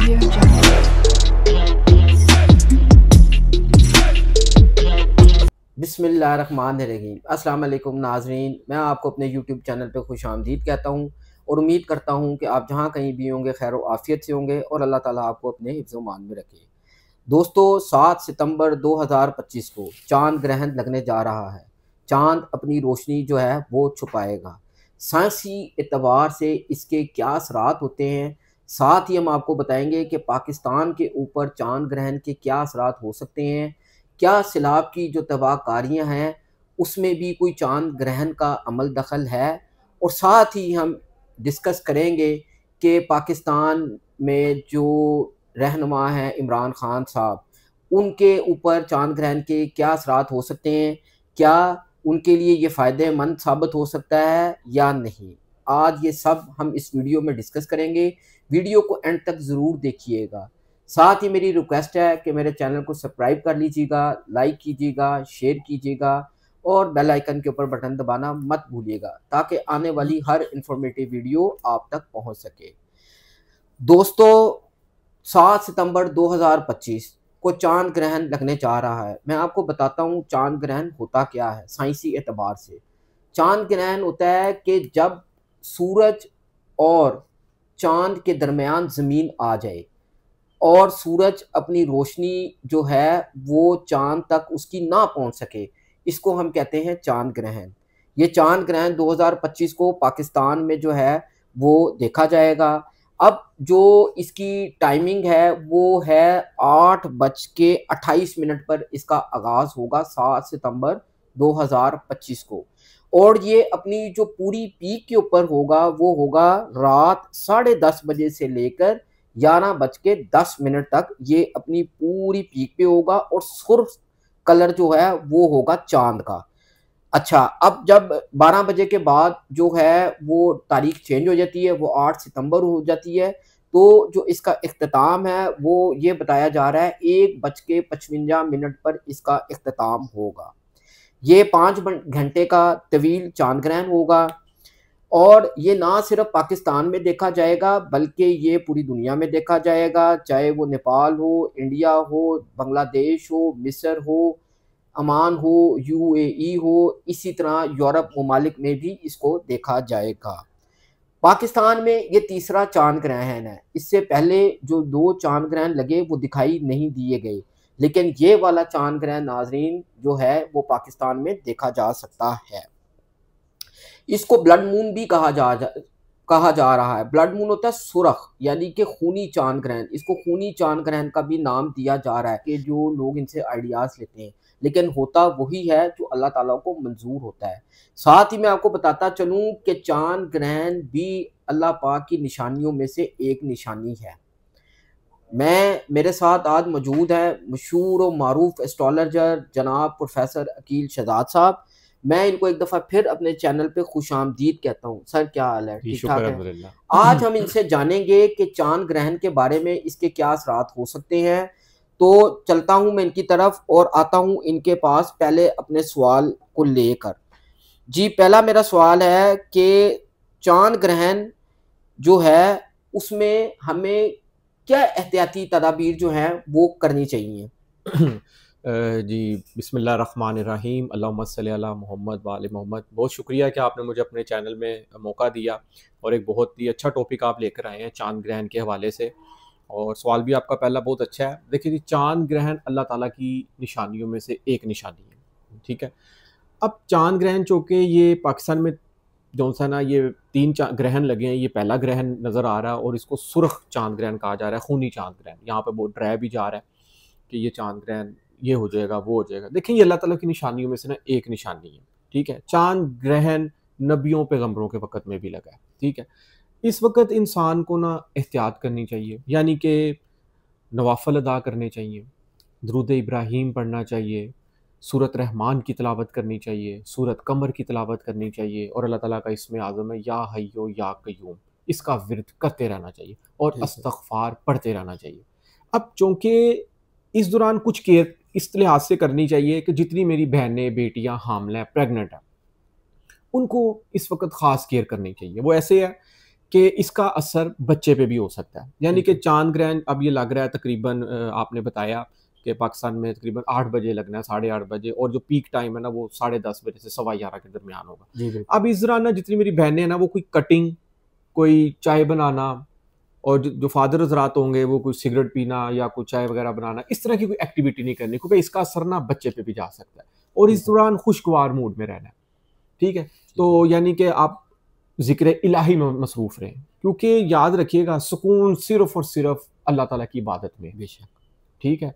Audio Jungle. बिस्मिल्लाहिर्रहमानिर्रहीम। अस्सलाम वालेकुम नाज़रीन, मैं आपको अपने यूट्यूब चैनल पे खुश आमदीद कहता हूँ और उम्मीद करता हूँ कि आप जहाँ कहीं भी होंगे खैर व आफ़ियत से होंगे और अल्लाह ताला आपको अपने हिफ्ज़ व मान में रखे। दोस्तों, 7 सितंबर 2025 को चाँद ग्रहण लगने जा रहा है। चाँद अपनी रोशनी जो है वो छुपाएगा। साइंसी एतबार से इसके क्या असरात होते हैं, साथ ही हम आपको बताएंगे कि पाकिस्तान के ऊपर चाँद ग्रहण के क्या असरात हो सकते हैं। क्या सैलाब की जो तबाहकारियाँ हैं उसमें भी कोई चाँद ग्रहण का अमल दखल है, और साथ ही हम डिस्कस करेंगे कि पाकिस्तान में जो रहनुमा हैं इमरान खान साहब, उनके ऊपर चाँद ग्रहण के क्या असरात हो सकते हैं, क्या उनके लिए ये फ़ायदेमंद साबित हो सकता है या नहीं। आज ये सब हम इस वीडियो में डिस्कस करेंगे। वीडियो को एंड तक ज़रूर देखिएगा। साथ ही मेरी रिक्वेस्ट है कि मेरे चैनल को सब्सक्राइब कर लीजिएगा, लाइक कीजिएगा, शेयर कीजिएगा और बेल आइकन के ऊपर बटन दबाना मत भूलिएगा ताकि आने वाली हर इंफॉर्मेटिव वीडियो आप तक पहुंच सके। दोस्तों, 7 सितंबर 2025 को चांद ग्रहण लगने जा रहा है। मैं आपको बताता हूँ चांद ग्रहण होता क्या है साइंसी एतबार से। चांद ग्रहण होता है कि जब सूरज और चांद के दरमियान ज़मीन आ जाए और सूरज अपनी रोशनी जो है वो चांद तक उसकी ना पहुंच सके, इसको हम कहते हैं चांद ग्रहण। ये चांद ग्रहण 2025 को पाकिस्तान में जो है वो देखा जाएगा। अब जो इसकी टाइमिंग है वो है 8:28 पर इसका आगाज़ होगा 7 सितंबर 2025 को, और ये अपनी जो पूरी पीक के ऊपर होगा वो होगा रात 10:30 बजे से लेकर 11:10 तक। ये अपनी पूरी पीक पे होगा और सुर्ख कलर जो है वो होगा चांद का। अच्छा, अब जब 12 बजे के बाद जो है वो तारीख चेंज हो जाती है, वो 8 सितंबर हो जाती है। तो जो इसका इख्तिताम है वो ये बताया जा रहा है 1:55 पर इसका इख्तिताम होगा। ये 5 घंटे का तवील चांद ग्रहण होगा और ये ना सिर्फ पाकिस्तान में देखा जाएगा बल्कि ये पूरी दुनिया में देखा जाएगा, चाहे वो नेपाल हो, इंडिया हो, बांग्लादेश हो, मिस्र हो, अमान हो, यूएई हो, इसी तरह यूरोप ममालिक में भी इसको देखा जाएगा। पाकिस्तान में ये तीसरा चांद ग्रहण है। इससे पहले जो 2 चांद ग्रहण लगे वो दिखाई नहीं दिए गए, लेकिन ये वाला चांद ग्रहण नाजरीन जो है वो पाकिस्तान में देखा जा सकता है। इसको ब्लड मून भी कहा जा रहा है। ब्लड मून होता है सुरख, यानी कि खूनी चांद ग्रहण। इसको खूनी चांद ग्रहण का भी नाम दिया जा रहा है कि जो लोग इनसे आइडियाज़ लेते हैं, लेकिन होता वही है जो अल्लाह ताला को मंजूर होता है। साथ ही मैं आपको बताता चलूँ कि चांद ग्रहण भी अल्लाह पाक की निशानियों में से एक निशानी है। मेरे साथ आज मौजूद है मशहूर और मारूफ एस्ट्रोलॉजर जनाब प्रोफेसर अकील शहजाद साहब। मैं इनको एक दफ़ा फिर अपने चैनल पे खुशामदीद कहता हूँ। सर, क्या हाल है? ठीक ठाक है? आज हम इनसे जानेंगे कि चांद ग्रहण के बारे में इसके क्या असरात हो सकते हैं। तो चलता हूँ मैं इनकी तरफ और आता हूँ इनके पास पहले अपने सवाल को लेकर। जी, पहला मेरा सवाल है कि चांद ग्रहण जो है उसमें हमें क्या एहतियाती तदाबीर जो हैं वो करनी चाहिए? जी, बिस्मिल्लाहिर्रहमानिर्रहीम, अल्लाहुम्मा सल्ली अला मुहम्मद व आले मोहम्मद। बहुत शुक्रिया कि आपने मुझे अपने चैनल में मौका दिया और एक बहुत ही अच्छा टॉपिक आप लेकर आए हैं चांद ग्रहण के हवाले से, और सवाल भी आपका पहला बहुत अच्छा है। देखिए जी, चांद ग्रहण अल्लाह ताला की निशानियों में से एक निशानी है, ठीक है। अब चांद ग्रहण चूँकि ये पाकिस्तान में जौन सा ना ये 3 ग्रहण लगे हैं, ये पहला ग्रहण नज़र आ रहा है और इसको सुर्ख चांद ग्रहण कहा जा रहा है, खूनी चांद ग्रहण। यहाँ पे बहुत डराया भी जा रहा है कि ये चांद ग्रहण ये हो जाएगा, वो हो जाएगा। देखिए, ये अल्लाह ताला की निशानियों में से ना एक निशानी है, ठीक है। चांद ग्रहण नबियों पैगंबरों के वक़्त में भी लगा है, ठीक है। इस वक़्त इंसान को ना एहतियात करनी चाहिए, यानी कि नवाफ़िल अदा करने चाहिए, दुरूद इब्राहीम पढ़ना चाहिए, सूरत रहमान की तिलावत करनी चाहिए, सूरत कमर की तिलावत करनी चाहिए, और अल्लाह ताला का इसमें आज़म है या हय्यो या क़य्यूम, इसका विर्द करते रहना चाहिए और इस्तग़फ़ार पढ़ते रहना चाहिए। अब चूँकि इस दौरान कुछ केयर इस लिहाज से करनी चाहिए कि जितनी मेरी बहनें, बेटियाँ हामिला हैं, प्रेग्नेंट हैं, उनको इस वक़्त ख़ास केयर करनी चाहिए। वो ऐसे है कि इसका असर बच्चे पे भी हो सकता है। यानी कि चांद ग्रहण अब ये लग रहा है तकरीबन आपने बताया कि पाकिस्तान में तकरीबन 8 बजे लगना है, 8:30 बजे, और जो पीक टाइम है ना वो 10:30 बजे से 11:15 के दरमियान होगा। जी अब इस दौरान ना जितनी मेरी बहनें हैं ना वो कोई कटिंग, कोई चाय बनाना, और जो फादर हजरात होंगे वो कोई सिगरेट पीना या कोई चाय वगैरह बनाना, इस तरह की कोई एक्टिविटी नहीं करनी, क्योंकि इसका असर ना बच्चे पे भी जा सकता है। और इस दौरान खुशगवार मूड में रहना है, ठीक है। तो यानी कि आप जिक्र इलाही में मसरूफ रहें, क्योंकि याद रखिएगा सुकून सिर्फ और सिर्फ अल्लाह ताला की इबादत में, बेशक। ठीक है।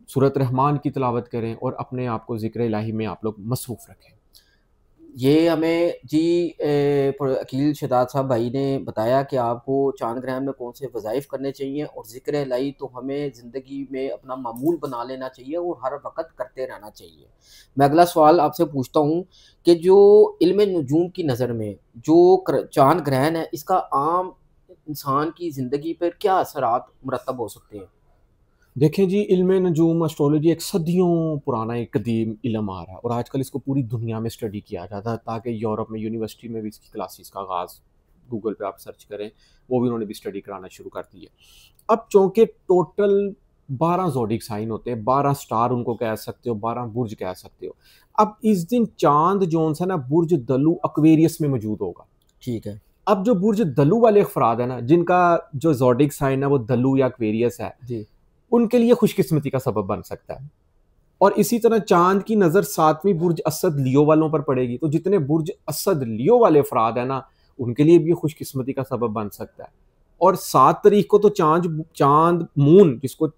सूरत रहमान की तिलावत करें और अपने आप को जिक्र इलाही में आप लोग मसरूफ रखें। ये हमें जी अकील शदाद साहब भाई ने बताया कि आपको चांद ग्रहण में कौन से वज़ाइफ करने चाहिए, और ज़िक्र इलाही तो हमें ज़िंदगी में अपना मामूल बना लेना चाहिए और हर वक़्त करते रहना चाहिए। मैं अगला सवाल आपसे पूछता हूँ कि जो इल्म नजूम की नज़र में जो चांद ग्रहण है, इसका आम इंसान की ज़िंदगी पर क्या असरात मुरतब हो सकते हैं? देखें जी, इल्म नजूम एस्ट्रोलॉजी एक सदियों पुराना एक कदीम इल्म आ रहा है, और आजकल इसको पूरी दुनिया में स्टडी किया जाता है, ताकि यूरोप में यूनिवर्सिटी में भी इसकी क्लासेस का आगाज़, गूगल पे आप सर्च करें, वो भी उन्होंने भी स्टडी कराना शुरू कर दी है। अब चूँकि टोटल 12 ज़ोडिक साइन होते हैं, 12 स्टार उनको कह सकते हो, 12 बुर्ज कह सकते हो। अब इस दिन चांद जोन सा ना बुर्ज दलु एक्वेरियस में मौजूद होगा। ठीक है। अब जो बुर्ज दलु वाले अफराद है ना, जिनका जो ज़ोडिक साइन है वो दलु या एक्वेरियस है, जी। उनके लिए खुशकिस्मती का सबब बन सकता है। और इसी तरह चांद की नज़र 7वीं बुर्ज असद लियो वालों पर पड़ेगी, तो जितने बुर्ज असद लियो वाले अफराद है ना, उनके लिए भी खुशकिस्मती का सबब बन सकता है। और 7 तारीख को तो चांद मून, जिसको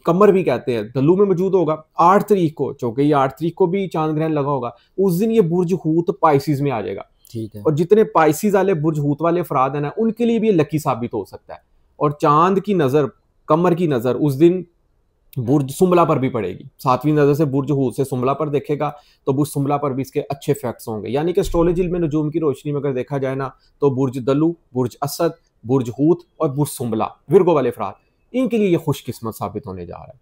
कमर भी कहते हैं, दल्लू में मौजूद होगा। 8 तारीख को, चूंकि ये 8 तारीख को भी चांद ग्रहण लगा होगा, उस दिन ये बुर्ज हूत पाइसिस में आ जाएगा। ठीक है। और जितने पाइसिस वाले बुर्ज हूत वाले अफराद है ना, उनके लिए भी ये लकी साबित हो सकता है। और चांद की नज़र, कमर की नज़र उस दिन बुर्ज सुम्बला पर भी पड़ेगी। 7वीं नज़र से बुर्ज हूत से सुम्बला पर देखेगा तो बुर्ज सुम्बला पर भी इसके अच्छे इफेक्ट्स होंगे। यानी कि एस्ट्रोलॉजी में नजूम की रोशनी में अगर देखा जाए ना, तो बुर्ज दल्लू, बुर्ज असद, बुर्ज हूत और बुर्ज सुम्बला, विर्गो वाले अफराद, इनके लिए ये खुशकिस्मत साबित होने जा रहा है।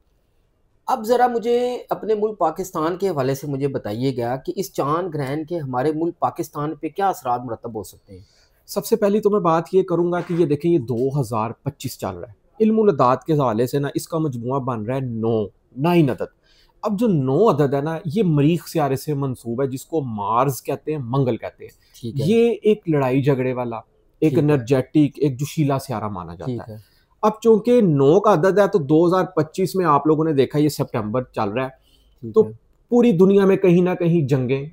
अब ज़रा मुझे अपने मुल्क पाकिस्तान के हवाले से मुझे बताइएगा कि इस चांद ग्रहण के हमारे मुल्क पाकिस्तान पे क्या असरात मुरतब हो सकते हैं? सबसे पहली तो मैं बात ये करूंगा कि ये देखें, ये 2025 चल रहा है। इल्मुल अदाद के हवाले से ना इसका मजमुआ बन रहा है 9 अदद। अब जो 9 अदद है ना, ये मरीख सियारे से मंसूब है, जिसको मार्स कहते हैं, मंगल कहते हैं। ठीक है। ये एक लड़ाई झगड़े वाला, एक ठीक है। एनर्जेटिक, एक जोशीला सियारा माना ठीक जाता है। है। अब चूंकि 9 का अदद है, तो 2025 में आप लोगों ने देखा ये सितंबर चल रहा है, ठीक तो है। पूरी दुनिया में कहीं ना कहीं जंगें,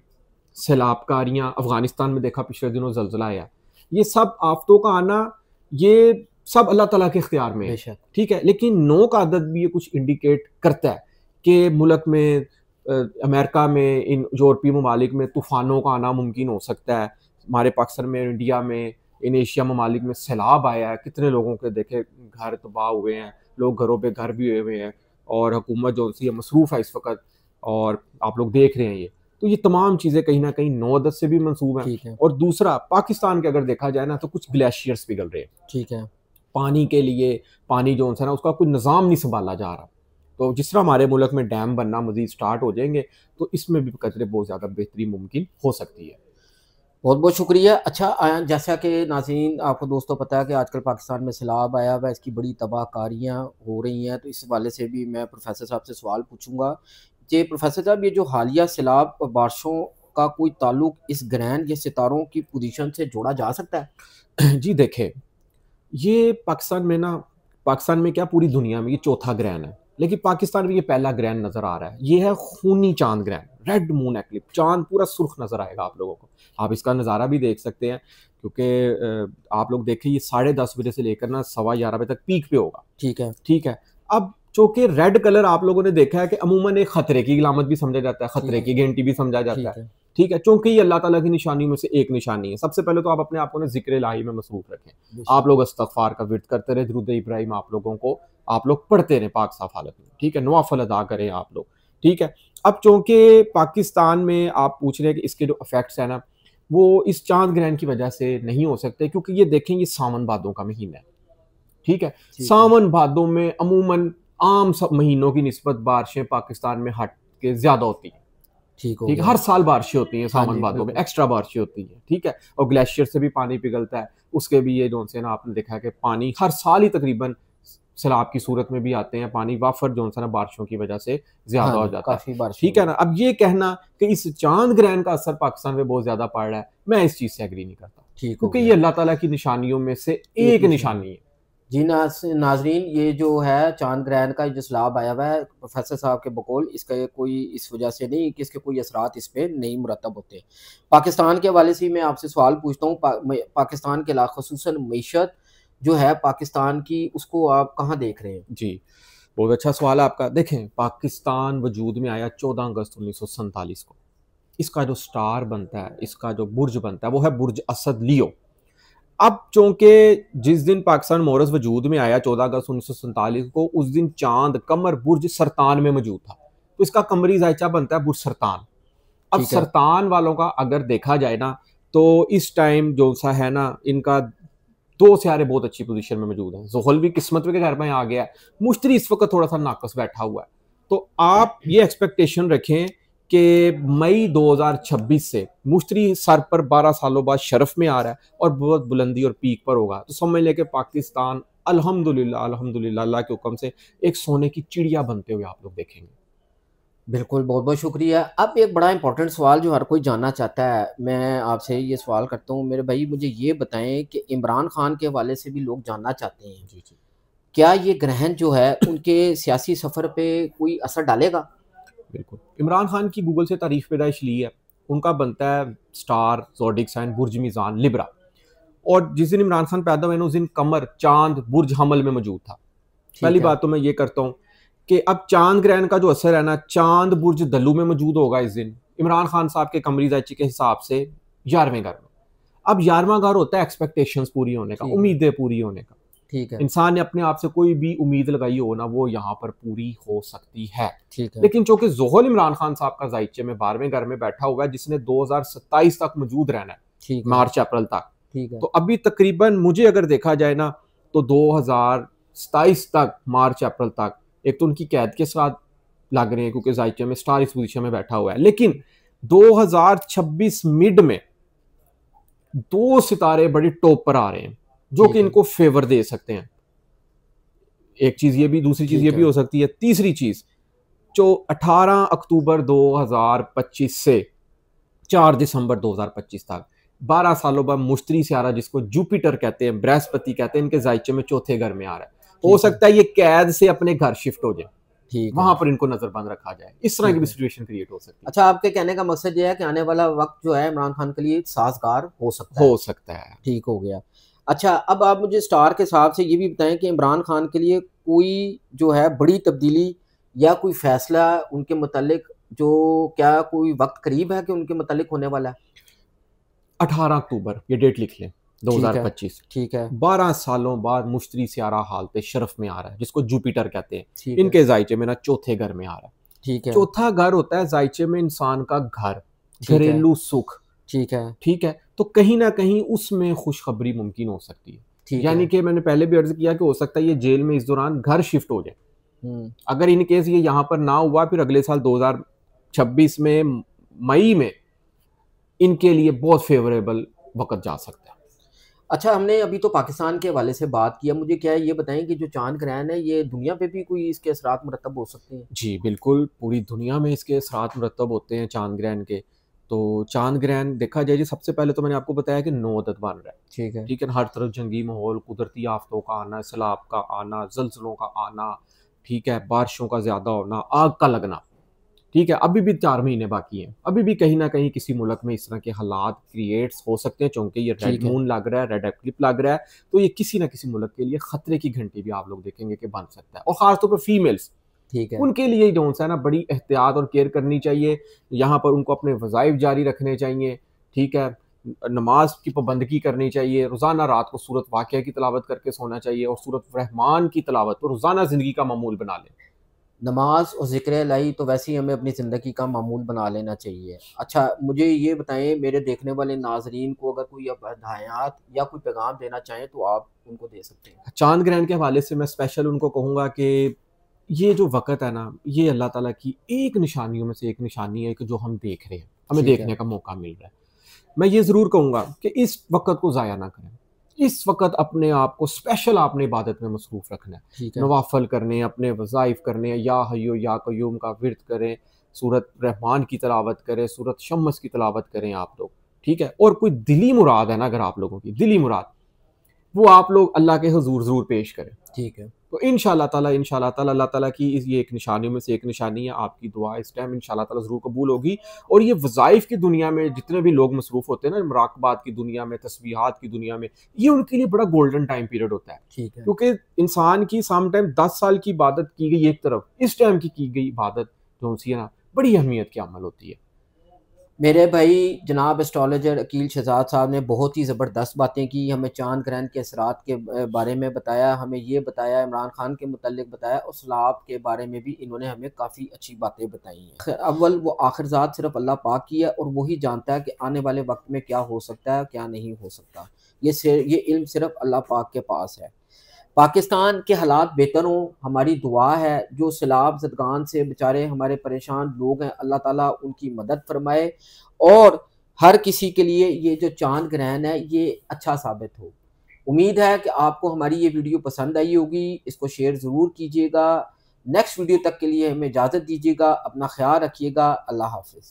सैलाबकारियां, अफगानिस्तान में देखा पिछले दिनों जलजला आया, ये सब आफतों का आना, ये सब अल्लाह ताला के इख्तियार में है, बेशक। ठीक है। लेकिन 9 का अदद भी ये कुछ इंडिकेट करता है कि मुल्क में, अमेरिका में, इन यूरोपीय ममालिक में तूफ़ानों का आना मुमकिन हो सकता है। हमारे पाकिस्तान में, इंडिया में, इन एशिया ममालिक में सैलाब आया है, कितने लोगों के देखे घर तबाह हुए हैं, लोग घरों पे घर भी हुए हैं, और हुकूमत जो सी मसरूफ़ है इस वक्त, और आप लोग देख रहे हैं ये। तो ये तमाम चीज़ें कहीं ना कहीं 9 अदद से भी मंसूब हैं। ठीक है। और दूसरा, पाकिस्तान के अगर देखा जाए ना, तो कुछ ग्लेशियर्स पिघल रहे हैं। ठीक है। पानी के लिए, पानी जो है ना, उसका कोई निज़ाम नहीं संभाला जा रहा। तो जिस तरह हमारे मुल्क में डैम बनना मज़ीद स्टार्ट हो जाएंगे, तो इसमें भी कतरे बहुत ज़्यादा बेहतरी मुमकिन हो सकती है। बहुत बहुत शुक्रिया। अच्छा, जैसा कि नाज़रीन आपको दोस्तों पता है कि आजकल पाकिस्तान में सैलाब आया हुआ है, इसकी बड़ी तबाहकारियाँ हो रही हैं, तो इस हवाले से भी मैं प्रोफेसर साहब से सवाल पूछूंगा। जी प्रोफेसर साहब, ये जो हालिया सैलाब और बारिशों का कोई ताल्लुक इस ग्रहण या सितारों की पोजीशन से जोड़ा जा सकता है? जी देखें, ये पाकिस्तान में क्या, पूरी दुनिया में ये चौथा ग्रहण है, लेकिन पाकिस्तान में ये पहला ग्रहण नज़र आ रहा है। ये है खूनी चांद ग्रहण, रेड मून एक्लिप्स। चांद पूरा सुर्ख नज़र आएगा आप लोगों को। आप इसका नज़ारा भी देख सकते हैं, क्योंकि आप लोग देखें, ये 10:30 बजे से लेकर ना 11:15 बजे तक पीक पे होगा। ठीक है। ठीक है। अब चूंकि रेड कलर आप लोगों ने देखा है कि अमूमन एक खतरे की अलामत भी समझा जाता है, खतरे की घंटी भी समझा जाता है, ठीक है। चूंकि ये अल्लाह ताला की निशानियों में से एक निशानी है। सबसे पहले तो आप अपने आप को ना जिक्र इलाही में मसरूफ रखें। आप लोग इस्तगफार का विर्द करते रहे, दुरूद इब्राहिम आप लोगों को आप लोग पढ़ते रहे पाक साफ हालत में, ठीक है। नवाफिल अदा करें आप लोग, ठीक है। अब चूंकि पाकिस्तान में आप पूछ रहे हैं कि इसके जो इफेक्ट्स है ना, वो इस चांद ग्रहण की वजह से नहीं हो सकते, क्योंकि ये देखें, ये सावन भादों का महीना है, ठीक है। सावन भादों में अमूमन आम सब महीनों की निस्बत बारिशें पाकिस्तान में हट के ज्यादा होती हैं, ठीक हो ठीक है, गया। हर साल बारिशें होती हैं हाँ सावन जी, भादों में, बिल्कुल। एक्स्ट्रा बारिशें होती हैं, ठीक है, और ग्लेशियर से भी पानी पिघलता है, उसके भी ये जोन से ना आपने देखा है कि पानी हर साल ही तकरीबन सैलाब की सूरत में भी आते हैं, पानी वाफर जोन सा ना बारिशों की वजह से हाँ ज्यादा हो जी, जाता है। काफ़ी बारिशें ठीक हुई है हैं। ना, अब ये कहना कि इस चांद ग्रहण का असर पाकिस्तान में बहुत ज्यादा पड़ रहा है, मैं इस चीज से एग्री नहीं करता, ठीक हो क्योंकि ये गया। अल्लाह ताला की निशानियों में से एक एक निशानी। निशानी है। जी नाज़रीन, ये जो है चाँद ग्रहण का जो सैलाब आया हुआ है प्रोफ़ेसर साहब के बकौल, इसका ये कोई इस वजह से नहीं कि इसके कोई असरात इस पे नहीं मुरतब होते। पाकिस्तान के हवाले से मैं आपसे सवाल पूछता हूँ, पाकिस्तान के अला ख़ुसूसन मईशत जो है पाकिस्तान की, उसको आप कहाँ देख रहे हैं? जी, बहुत अच्छा सवाल है आपका। देखें, पाकिस्तान वजूद में आया 14 अगस्त 1947 को। इसका जो स्टार बनता है, इसका जो बुर्ज बनता है, वो है बुर्ज असद लियो। अब चूंकि जिस दिन पाकिस्तान मोरस वजूद में आया 14 अगस्त 1947 को, उस दिन चांद कमर बुर्ज सरतान में मौजूद था, तो इसका कमरी जायचा बनता है बुर्ज सरतान। अब ठीक है, सरतान वालों का अगर देखा जाए ना, तो इस टाइम जो सा है ना, इनका दो सियारे बहुत अच्छी पोजीशन में मौजूद हैं। जोहल भी किस्मत के घर में आ गया है, मुश्तरी इस वक्त थोड़ा सा नाकस बैठा हुआ है। तो आप ये एक्सपेक्टेशन रखें कि मई 2026 से मुश्तरी सर पर 12 सालों बाद शरफ में आ रहा है और बहुत बुलंदी और पीक पर होगा, तो समझ लें कि पाकिस्तान अल्हम्दुलिल्लाह अल्हम्दुलिल्लाह अल्लाह के हुक्म से एक सोने की चिड़िया बनते हुए आप लोग देखेंगे। बिल्कुल, बहुत-बहुत शुक्रिया। अब एक बड़ा इम्पोर्टेंट सवाल जो हर कोई जानना चाहता है, मैं आपसे ये सवाल करता हूँ, मेरे भाई मुझे ये बताएँ कि इमरान खान के हवाले से भी लोग जानना चाहते हैं, जी जी, क्या ये ग्रहण जो है उनके सियासी सफ़र पे कोई असर डालेगा? बिल्कुल। इमरान खान की गूगल से तारीफ पैदाइश ली है। उनका बनता है स्टार ज़ोडिक साइन बुर्ज मीज़ान लिब्रा, और जिस दिन इमरान खान पैदा हुए ना, उस दिन कमर चांद बुर्ज हमल में मौजूद था। पहली ठीक है, बात तो मैं ये करता हूँ कि अब चांद ग्रहण का जो असर है ना, चांद बुर्ज दल्लू में मौजूद होगा इस दिन, इमरान खान साहब के कमरी जायचे के हिसाब से 11वें घर में। अब 11वां घर होता है एक्सपेक्टेशंस पूरी होने का, ठीक है, उम्मीदें पूरी होने का। ठीक है, इंसान ने अपने आप से कोई भी उम्मीद लगाई हो ना, वो यहाँ पर पूरी हो सकती है। ठीक है, लेकिन चूंकि जोहल इमरान खान साहब का जायचे में 12वें घर में बैठा हुआ है, जिसने 2027 तक मौजूद रहना है, ठीक है, मार्च अप्रैल तक, ठीक है, तो अभी तकरीबन मुझे अगर देखा जाए ना, तो 2027 तक मार्च अप्रैल तक एक तो उनकी कैद के साथ लग रहे हैं, क्योंकि जायचे में स्टार इस पोजीशन में बैठा हुआ है। लेकिन 2026 मिड में दो सितारे बड़े टॉप पर आ रहे हैं, जो कि ठीक है, इनको फेवर दे सकते हैं। एक चीज ये भी, दूसरी चीज ये ठीक भी है, हो सकती है, तीसरी चीज जो 18 अक्टूबर 2025 से 4 दिसंबर 2025 तक 12 सालों बाद मुश्तरी सियारा, जिसको जुपिटर कहते हैं, बृहस्पति कहते हैं, इनके जायचे में चौथे घर में आ रहा है। हो ठीक है, सकता है ये कैद से अपने घर शिफ्ट हो जाए, ठीक है, वहां पर इनको नजरबंद रखा जाए, इस तरह की ठीक भी है। सिचुएशन क्रिएट हो सकती अच्छा, आपके कहने का मकसद ये है कि आने वाला वक़्त जो है इमरान खान के लिए साज़गार हो सकता है, है। हो सकता है। ठीक हो गया। अच्छा, अब आप मुझे स्टार के हिसाब से ये भी बताएँ कि इमरान खान के लिए कोई जो है बड़ी तब्दीली या कोई फ़ैसला उनके मुतल्लिक, जो क्या कोई वक़्त करीब है कि उनके मुतल्लिक होने वाला है? 18 अक्टूबर ये डेट लिख लें, ठीक है, 2025। ठीक है, 12 सालों बाद मुश्तरी सियारा हालत शरफ में आ रहा है, जिसको जुपिटर कहते हैं, ठीक है, इनके जायचे में ना चौथे घर में आ रहा है। ठीक है, चौथा घर होता है जायचे में इंसान का घर, ठीक है, घरेलू सुख, ठीक है, ठीक है, तो कहीं ना कहीं उसमें खुशखबरी मुमकिन हो सकती है। ठीक है। यानी कि मैंने पहले भी अर्ज किया कि हो सकता है ये जेल में इस दौरान घर शिफ्ट हो जाए। हुँ, अगर इन केस ये यहाँ पर ना हुआ, फिर अगले साल 2026 में मई में इनके लिए बहुत फेवरेबल वक्त जा सकता है। अच्छा, हमने अभी तो पाकिस्तान के हवाले से बात किया, मुझे क्या है ये बताएँ कि जो चाँद ग्रहण है, ये दुनिया पे भी कोई इसके असरात मुरतब हो सकते हैं? जी, बिल्कुल, पूरी दुनिया में इसके असरात मुरतब होते हैं चाँद ग्रहण के। तो चाँद ग्रहण देखा जाए जी, सबसे पहले तो मैंने आपको बताया कि 9 अदद बन रहा है, ठीक है, ठीक है ना? हर तरफ जंगी माहौल, कुदरती आफ़तों का आना, सैलाब का आना, ज़लज़लों का आना, ठीक है? बारिशों का ज़्यादा होना, आग का लगना, ठीक है? अभी भी 4 महीने बाकी हैं। अभी भी कहीं न कहीं किसी मुल्क में इस तरह के हालात क्रिएट्स हो सकते हैं, चूँकि ये रेड ठीक है, मून लग रहा है, रेड एक्लिप्स लग रहा है, तो ये किसी न किसी मुल्क के लिए खतरे की घंटी भी आप लोग देखेंगे कि बन सकता है, और ख़ास तौर पर फीमेल्स, ठीक है, उनके लिए जो है ना बड़ी एहतियात और केयर करनी चाहिए। यहाँ पर उनको अपने वज़ाइफ जारी रखने चाहिए, ठीक है? नमाज की पाबंदगी करनी चाहिए, रोज़ाना रात को सूरत वाक़िया की तिलावत करके सोना चाहिए, और सूरत रहमान की तिलावत को रोज़ाना ज़िंदगी का मामूल बना लें। नमाज़ और ज़िक्र-ए-इलाही तो वैसे ही हमें अपनी ज़िंदगी का मामूल बना लेना चाहिए। अच्छा, मुझे ये बताएँ, मेरे देखने वाले नाज़रीन को अगर कोई आप हिदायत या कोई पैगाम देना चाहें तो आप उनको दे सकते हैं। चाँद ग्रहण के हवाले से मैं स्पेशल उनको कहूँगा कि ये जो वक़्त है ना, ये अल्लाह ताला की एक निशानियों में से एक निशानी है कि जो हम देख रहे हैं, हमें ठीक है। देखने का मौका मिल रहा है। मैं ये ज़रूर कहूँगा कि इस वक़्त को ज़ाया ना करें। इस वक़्त अपने आप को स्पेशल आपने इबादत में मसरूफ़ रखना है। ठीक है। नवाफ़िल करने हैं, अपने वज़ाइफ करने हैं, या हय्यो या क़य्यूम का विर्द करें, सूरत रहमान की तिलावत करें, सूरत शम्स की तिलावत करें आप लोग, ठीक है? और कोई दिली मुराद है ना अगर आप लोगों की, दिली मुराद, वो आप लोग अल्लाह के हुज़ूर ज़रूर पेश करें। ठीक है। तो इंशाअल्लाह ताला अल्लाह ताला की ये एक निशानियों में से एक निशानी है। आपकी दुआ इस टाइम इंशाअल्लाह ताला ज़रूर कबूल होगी। और ये वज़ाइफ की दुनिया में जितने भी लोग मसरूफ़ होते हैं ना, मुराक़बात की दुनिया में, तस्बीहात की दुनिया में, ये उनके लिए बड़ा गोल्डन टाइम पीरियड होता है। ठीक है। क्योंकि इंसान की सम टाइम 10 साल की इबादत की गई एक तरफ, इस टाइम की गई इबादत जो होती है ना, बड़ी अहमियत की अमल होती है। मेरे भाई जनाब एस्ट्रोलॉजर अकील शहजाद साहब ने बहुत ही ज़बरदस्त बातें की, हमें चाँद ग्रहण के असरात के बारे में बताया, हमें ये बताया, इमरान खान के मुतल्लिक बताया और सैलाब के बारे में भी इन्होंने हमें काफ़ी अच्छी बातें बताई हैं। अव्वल वो आखिर ज़ात सिर्फ़ अल्लाह पाक की है और वही जानता है कि आने वाले वक़्त में क्या हो सकता है, क्या नहीं हो सकता। ये इल्म सिर्फ़ अल्लाह पाक के पास है। पाकिस्तान के हालात बेहतर हों, हमारी दुआ है, जो सैलाब ज़दगान से बेचारे हमारे परेशान लोग हैं, अल्लाह ताला उनकी मदद फ़रमाए और हर किसी के लिए ये जो चाँद ग्रहण है, ये अच्छा साबित हो। उम्मीद है कि आपको हमारी ये वीडियो पसंद आई होगी, इसको शेयर ज़रूर कीजिएगा। नेक्स्ट वीडियो तक के लिए हमें इजाज़त दीजिएगा, अपना ख़्याल रखिएगा। अल्लाह हाफ़िज़।